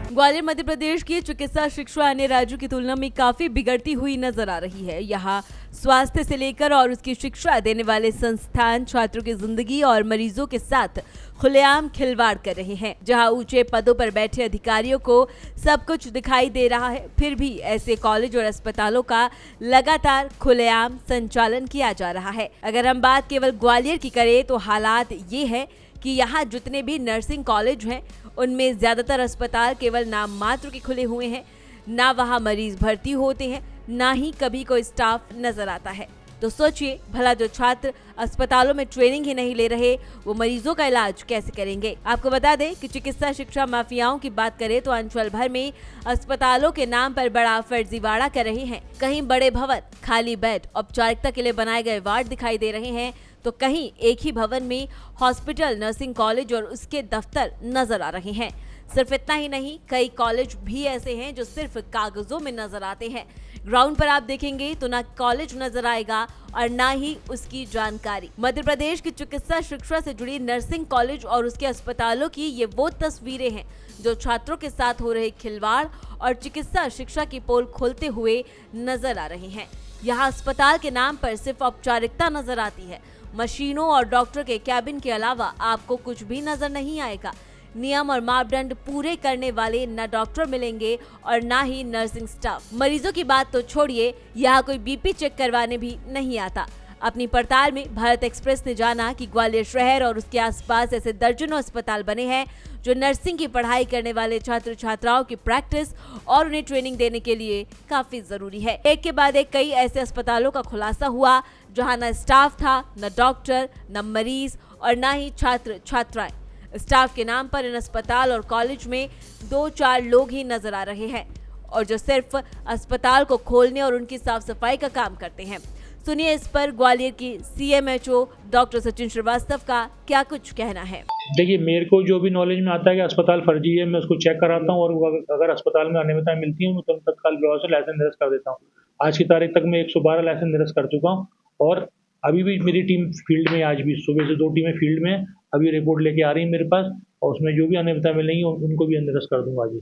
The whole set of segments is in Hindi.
ग्वालियर मध्य प्रदेश की चिकित्सा शिक्षा अन्य राज्यों की तुलना में काफी बिगड़ती हुई नजर आ रही है। यहाँ स्वास्थ्य से लेकर और उसकी शिक्षा देने वाले संस्थान छात्रों की जिंदगी और मरीजों के साथ खुलेआम खिलवाड़ कर रहे हैं। जहाँ ऊंचे पदों पर बैठे अधिकारियों को सब कुछ दिखाई दे रहा है, फिर भी ऐसे कॉलेज और अस्पतालों का लगातार खुलेआम संचालन किया जा रहा है। अगर हम बात केवल ग्वालियर की करें तो हालात ये है कि यहाँ जितने भी नर्सिंग कॉलेज हैं उनमें ज्यादातर अस्पताल केवल नाम मात्र के खुले हुए हैं। ना वहाँ मरीज भर्ती होते हैं, ना ही कभी कोई स्टाफ नजर आता है। तो सोचिए भला जो छात्र अस्पतालों में ट्रेनिंग ही नहीं ले रहे, वो मरीजों का इलाज कैसे करेंगे। आपको बता दें कि चिकित्सा शिक्षा माफियाओं की बात करें तो अंचल भर में अस्पतालों के नाम पर बड़ा फर्जीवाड़ा कर रहे हैं। कहीं बड़े भवन, खाली बेड, औपचारिकता के लिए बनाए गए वार्ड दिखाई दे रहे हैं, तो कहीं एक ही भवन में हॉस्पिटल, नर्सिंग कॉलेज और उसके दफ्तर नजर आ रहे हैं। सिर्फ इतना ही नहीं, कई कॉलेज भी ऐसे हैं जो सिर्फ कागजों में नजर आते हैं। ग्राउंड पर आप देखेंगे तो ना कॉलेज नजर आएगा और ना ही उसकी जानकारी। मध्य प्रदेश की चिकित्सा शिक्षा से जुड़ी नर्सिंग कॉलेज और उसके अस्पतालों की ये वो तस्वीरें हैं जो छात्रों के साथ हो रहे खिलवाड़ और चिकित्सा शिक्षा की पोल खोलते हुए नजर आ रहे हैं। यहाँ अस्पताल के नाम पर सिर्फ औपचारिकता नजर आती है। मशीनों और डॉक्टर के कैबिन के अलावा आपको कुछ भी नजर नहीं आएगा। नियम और मापदंड पूरे करने वाले न डॉक्टर मिलेंगे और ना ही नर्सिंग स्टाफ। मरीजों की बात तो छोड़िए, यहाँ कोई बीपी चेक करवाने भी नहीं आता। अपनी पड़ताल में भारत एक्सप्रेस ने जाना कि ग्वालियर शहर और उसके आसपास ऐसे दर्जनों अस्पताल बने हैं जो नर्सिंग की पढ़ाई करने वाले छात्र छात्राओं की प्रैक्टिस और उन्हें ट्रेनिंग देने के लिए काफी जरूरी है। एक के बाद एक कई ऐसे अस्पतालों का खुलासा हुआ जहां न स्टाफ था, न डॉक्टर, न मरीज और न ही छात्र छात्राएं। स्टाफ के नाम पर इन अस्पताल और कॉलेज में 2-4 लोग ही नजर आ रहे हैं और जो सिर्फ अस्पताल को खोलने और उनकी साफ सफाई का काम करते हैं। सुनिए इस पर ग्वालियर की CMHO डॉक्टर सचिन श्रीवास्तव का क्या कुछ कहना है। देखिए, मेरे को जो भी नॉलेज में आता है कि अस्पताल फर्जी है, मैं उसको चेक कराता हूँ और अगर अस्पताल में अनियमितताएं मिलती हैं तो तत्काल प्रभाव से लाइसेंस निरस्त कर देता हूँ। आज की तारीख तक मैं 112 लाइसेंस निरस्त कर चुका हूँ और अभी भी मेरी टीम फील्ड में, आज भी सुबह से 2 टीमें फील्ड में अभी रिपोर्ट लेके आ रही है मेरे पास और उसमें जो भी अनियमितता मिलेंगी उनको भी निरस्त कर दूंगा। जी,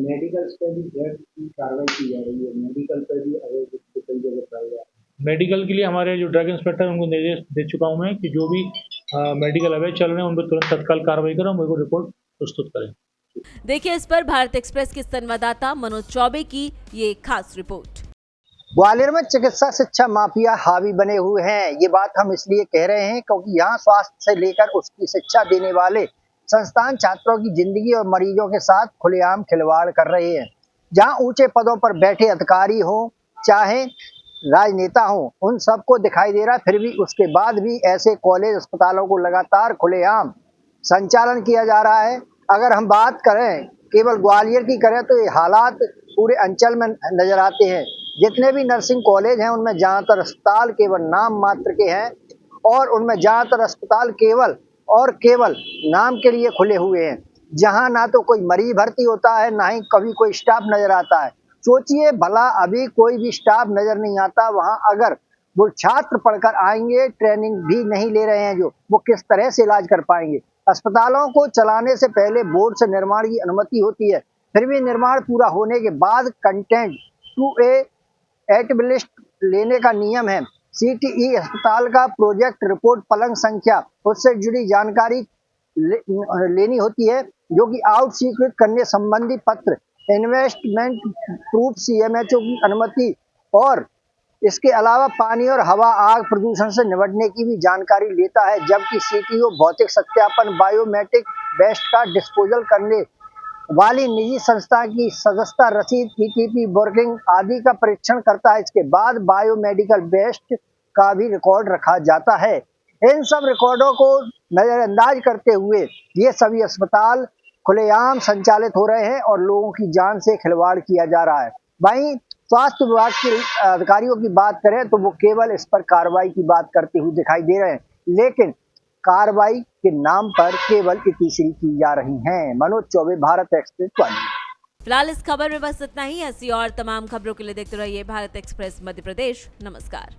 मेडिकल पे भी की कार्रवाई की जा रही है, मेडिकल पे भी अवैध कई जगह पाए जा रहे हैं। मेडिकल के लिए हमारे जो ड्रग इंस्पेक्टर उनको निर्देश दे चुका हूँ मैं कि जो भी मेडिकल अवैध चल रहे हैं उन पर तुरंत तत्काल कार्रवाई करें, मेरे को रिपोर्ट प्रस्तुत करें। देखिए इस पर भारत एक्सप्रेस के संवाददाता मनोज चौबे की ये खास रिपोर्ट। ग्वालियर में चिकित्सा शिक्षा माफिया हावी बने हुए हैं। ये बात हम इसलिए कह रहे हैं क्योंकि यहाँ स्वास्थ्य से लेकर उसकी शिक्षा देने वाले संस्थान छात्रों की जिंदगी और मरीजों के साथ खुलेआम खिलवाड़ कर रहे हैं। जहाँ ऊंचे पदों पर बैठे अधिकारी हो चाहे राजनेता हो, उन सबको दिखाई दे रहा है, फिर भी उसके बाद भी ऐसे कॉलेज अस्पतालों को लगातार खुलेआम संचालन किया जा रहा है। अगर हम बात करें केवल ग्वालियर की करें तो ये हालात पूरे अंचल में नजर आते हैं। जितने भी नर्सिंग कॉलेज हैं उनमें ज़्यादातर अस्पताल केवल नाम मात्र के हैं और उनमें ज़्यादातर अस्पताल केवल और केवल नाम के लिए खुले हुए हैं, जहां ना तो कोई मरीज भर्ती होता है, ना ही कभी कोई स्टाफ नजर आता है। सोचिए भला अभी कोई भी स्टाफ नजर नहीं आता वहां, अगर वो छात्र पढ़कर आएंगे, ट्रेनिंग भी नहीं ले रहे हैं जो, वो किस तरह से इलाज कर पाएंगे। अस्पतालों को चलाने से पहले बोर्ड से निर्माण की अनुमति होती है, फिर भी निर्माण पूरा होने के बाद कंटेंट टू एटेबलिस्ट लेने का नियम है। CTE अस्पताल का प्रोजेक्ट रिपोर्ट, पलंग संख्या, उससे जुड़ी जानकारी लेनी होती है, जो कि आउट स्वीकृत करने संबंधी पत्र, इन्वेस्टमेंट प्रूफ, CMHO की अनुमति और इसके अलावा पानी और हवा, आग, प्रदूषण से निपटने की भी जानकारी लेता है। जबकि CTO भौतिक सत्यापन, बायोमेट्रिक वेस्ट का डिस्पोजल करने वाली निजी संस्था की सदस्यता रसीद, ETP वर्किंग आदि का परीक्षण करता है। इसके बाद बायोमेडिकल वेस्ट का भी रिकॉर्ड रखा जाता है। इन सब रिकॉर्डों को नजरअंदाज करते हुए ये सभी अस्पताल खुलेआम संचालित हो रहे हैं और लोगों की जान से खिलवाड़ किया जा रहा है। वहीं स्वास्थ्य विभाग के अधिकारियों की बात करें तो वो केवल इस पर कार्रवाई की बात करते हुए दिखाई दे रहे हैं, लेकिन कार्रवाई के नाम पर केवल इतिश्री की जा रही हैं। मनोज चौबे, भारत एक्सप्रेस, ग्वालियर। फिलहाल इस खबर में बस इतना ही। ऐसी और तमाम खबरों के लिए देखते रहिए भारत एक्सप्रेस मध्य प्रदेश। नमस्कार।